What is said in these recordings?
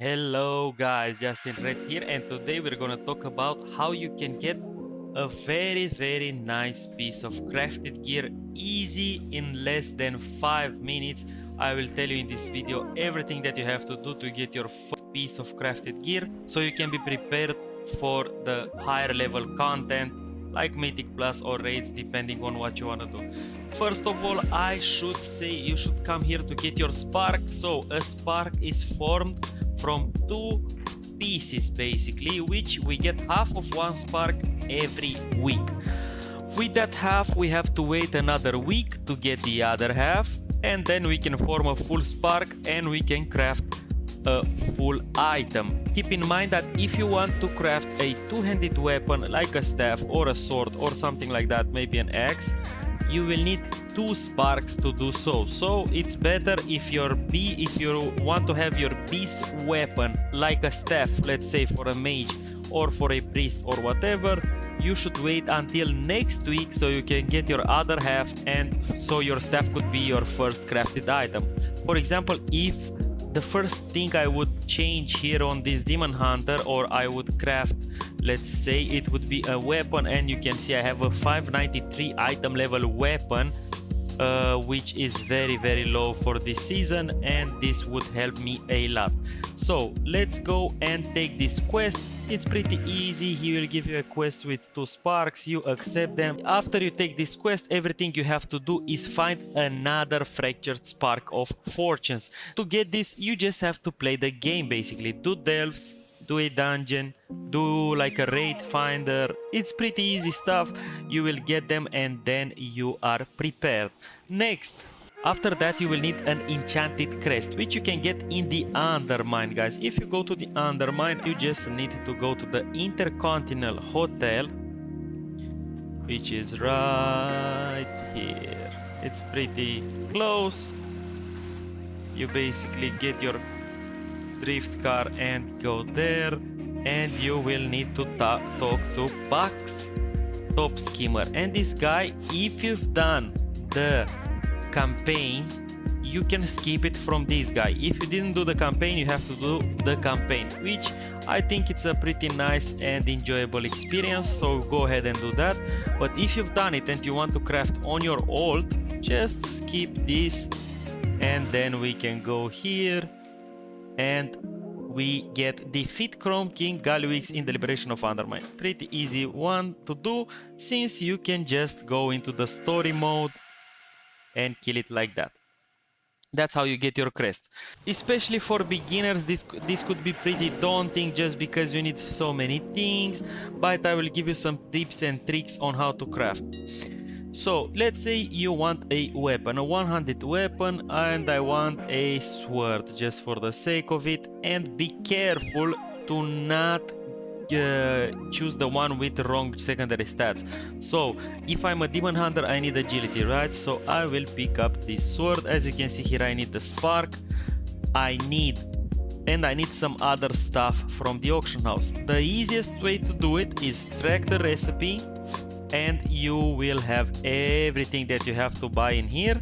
Hello guys, Justin Red here, and today we're gonna talk about how you can get a very nice piece of crafted gear easy in less than 5 minutes. I will tell you in this video everything that you have to do to get your first piece of crafted gear so you can be prepared for the higher level content like Mythic Plus or raids depending on what you wanna do. First of all, I should say you should come here to get your spark. So a spark is formed from two pieces basically, which we get half of one spark every week. With that half we have to wait another week to get the other half, and then we can form a full spark and we can craft a full item. Keep in mind that if you want to craft a two-handed weapon like a staff or a sword or something like that, maybe an axe, you will need two sparks to do so. So it's better if you want to have your beast weapon like a staff, let's say for a mage or for a priest or whatever, you should wait until next week so you can get your other half, and so your staff could be your first crafted item. For example, if the first thing I would change here on this demon hunter, or I would craft, let's say it would be a weapon, and you can see I have a 593 item level weapon, which is very low for this season, and this would help me a lot. So let's go and take this quest. It's pretty easy. He will give you a quest with two sparks, you accept them. After you take this quest, everything you have to do is find another fractured spark of fortunes. To get this, you just have to play the game basically. Do delves, do a dungeon, do like a raid finder. It's pretty easy stuff. You will get them and then you are prepared. Next, after that you will need an enchanted crest, which you can get in the Undermine, guys. If you go to the Undermine, you just need to go to the Intercontinental Hotel, which is right here. It's pretty close. You basically get your drift car and go there, and you will need to talk to Bucks, Top Skimmer. And this guy, if you've done the campaign, you can skip it from this guy. If you didn't do the campaign, you have to do the campaign, which I think it's a pretty nice and enjoyable experience, so go ahead and do that. But if you've done it and you want to craft on your alt, just skip this, and then we can go here and we get defeat Chrome King Galliwix in the Liberation of Undermine. Pretty easy one to do, since you can just go into the story mode and kill it like that. That's how you get your crest. Especially for beginners, this could be pretty daunting just because you need so many things, but I will give you some tips and tricks on how to craft. So let's say you want a weapon, a one-handed weapon, and I want a sword just for the sake of it, and be careful to not choose the one with the wrong secondary stats. So if I'm a demon hunter, I need agility, right? So I will pick up this sword. As you can see here, I need the spark, I need some other stuff from the auction house. The easiest way to do it is track the recipe, and you will have everything that you have to buy in here.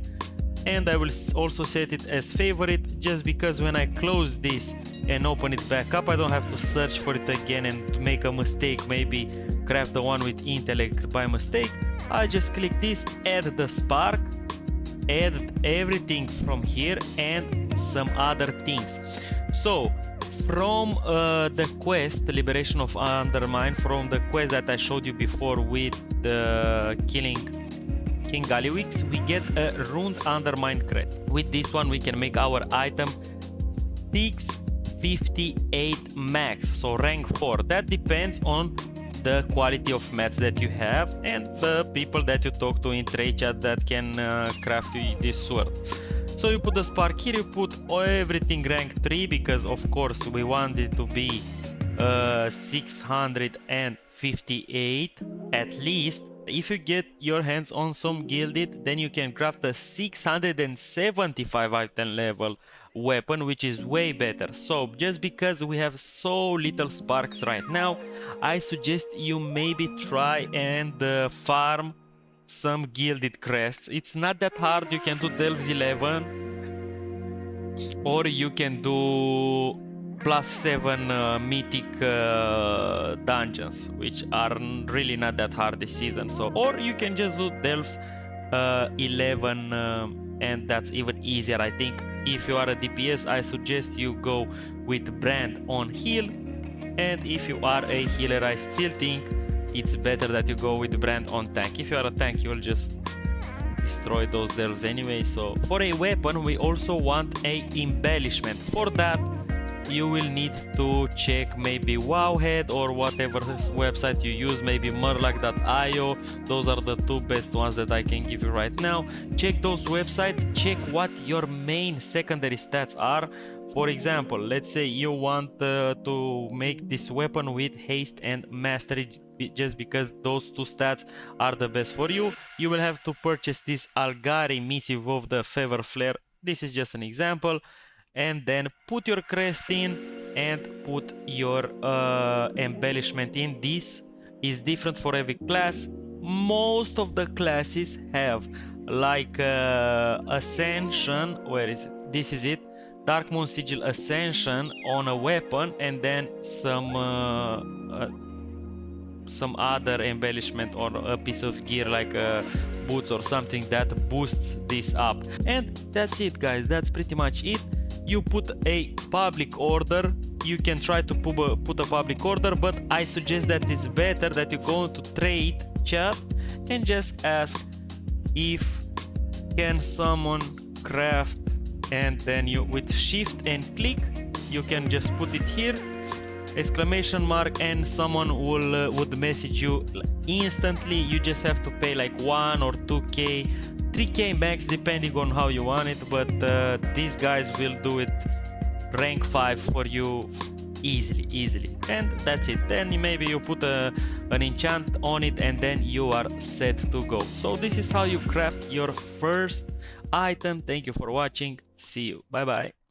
And I will also set it as favorite, just because when I close this and open it back up, I don't have to search for it again and make a mistake, maybe craft the one with intellect by mistake. I just click this, add the spark, add everything from here and some other things. So from the quest, the Liberation of Undermine, from the quest that I showed you before with the killing King Galliwix, we get a Ruined Undermine crest. With this one we can make our item 658 max, so rank 4. That depends on the quality of mats that you have and the people that you talk to in trade chat that can craft you this sword. So you put the spark here, you put everything rank 3, because of course we want it to be 658 at least. If you get your hands on some gilded, then you can craft a 675 item level weapon, which is way better. So just because we have so little sparks right now, I suggest you maybe try and farm some gilded crests. It's not that hard. You can do Delves 11, or you can do +7 mythic dungeons, which are really not that hard this season. So, or you can just do Delves 11 and that's even easier. I think if you are a DPS, I suggest you go with Brand on heal, and if you are a healer, I still think it's better that you go with Brand on tank. If you are a tank, you will just destroy those Delves anyway. So for a weapon, we also want a embellishment. For that, you will need to check maybe Wowhead or whatever website you use, maybe Murloc.io. Those are the two best ones that I can give you right now. Check those websites, check what your main secondary stats are. For example, let's say you want to make this weapon with haste and mastery, just because those two stats are the best for you. You will have to purchase this Algari missive of the Fever Flare. This is just an example. And then put your crest in and put your embellishment in. This is different for every class. Most of the classes have like Ascension, where is it? This is it. Darkmoon Sigil Ascension on a weapon, and then some other embellishment or a piece of gear like boots or something that boosts this up. And that's it, guys. That's pretty much it. You put a public order. You can try to put a public order, but I suggest that it's better that you go to trade chat and just ask if can someone craft, and then you with shift and click you can just put it here, exclamation mark, and someone would message you instantly. You just have to pay like 1 or 2k, 3k max depending on how you want it, but these guys will do it rank 5 for you easily, and that's it. Then maybe you put an enchant on it and then you are set to go. So this is how you craft your first item. Thank you for watching. See you. Bye bye.